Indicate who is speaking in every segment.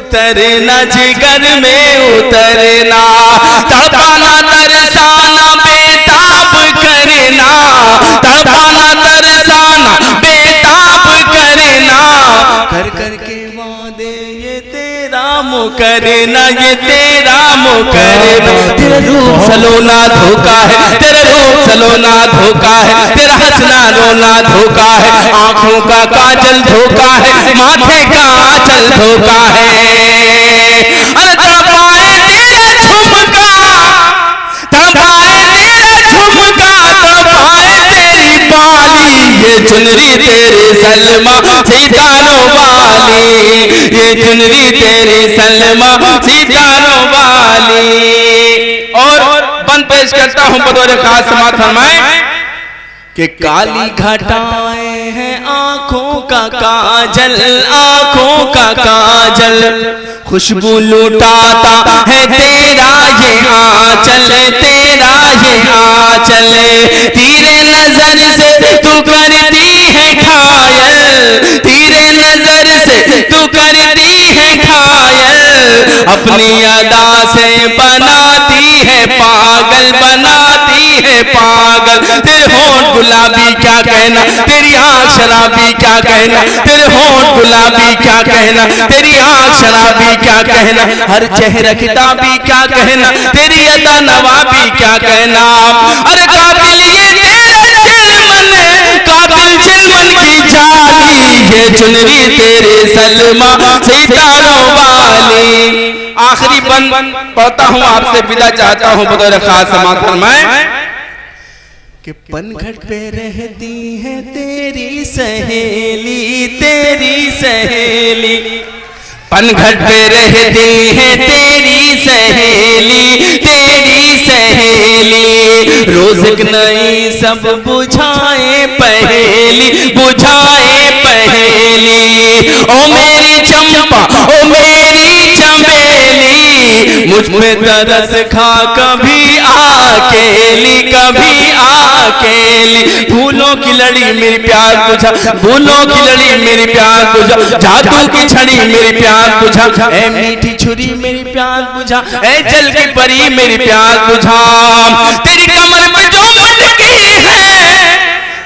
Speaker 1: उतरना, जिगर में उतरना, तड़पाना तरसाना बेताब करना, तड़पाना तरसाना बेताब करना, कर कर के वादे ये तेरा मुकरना, ये तेरा मुकरना। तेरा रूप सलोना धोखा है, तेरा रूप सलोना धोखा है, तेरा हंसना रोना धोखा है, आंखों का काजल धोखा है, माथे का आंचल धोखा है। तड़पाए तेरा झुमका, तड़पाए तेरा झुमका, तड़पाए तेरी बाली, ये चुनरी तेरे सलमा सितारों वाली, ये चुनरी तेरे सलमा सितारों वाली। और बंद पेश करता हूं बतौर खास समात फरमाए कि काली घटाएं हैं आंखों का काजल, आंखों का काजल, खुशबू लुटाता है तेरा ये आंचल, तेरा ये आंचल, तेरे नजर से तू करती है घायल, तेरे नजर से तू करती है घायल, अपनी अदा से बनाती है पागल, बनाती है पागल। तेरे होंठ गुलाबी क्या कहना, तेरी आंख शराबी क्या कहना, तेरे होंठ गुलाबी क्या कहना, तेरी आंख शराबी क्या कहना, हर चेहरा किताबी क्या कहना, तेरी अदा नवाबी क्या कहना। अरे कातिल ये तेरा चिलमन, कातिल चिलमन की जाली, ये चुनरी तेरे सलमा सितारों वाली। आखिरी बंद पढ़ता हूं, आपसे विदा चाहता हूं बतौर खास समात फरमाए कि पनघट पे रहती है तेरी सहेली, तेरी सहेली, पनघट पे रहती है तेरी सहेली, तेरी सहेली, रोज़ नई सब बुझाए पहेली, बुझाए पहेली। ओ मेरी चंपा, ओ मेरी चमेली, मुझ में तरस खा कभी अकेली, कभी अकेली। फूलों की लड़ी मेरी प्यार बुझा, फूलों की लड़ी मेरी प्यार बुझा, जादू की छड़ी मेरी प्यार बुझा, ऐ मीठी छुरी मेरी प्यार बुझा, ऐ जल की परी मेरी प्यार बुझा। तेरी कमर पे जो मटकी है,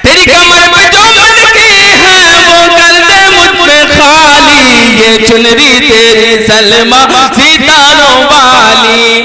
Speaker 1: तेरी कमर पे जो मटकी है, वो कर दे मुझ पे खाली, ये चुनरी तेरी सलमा सितारों वाली।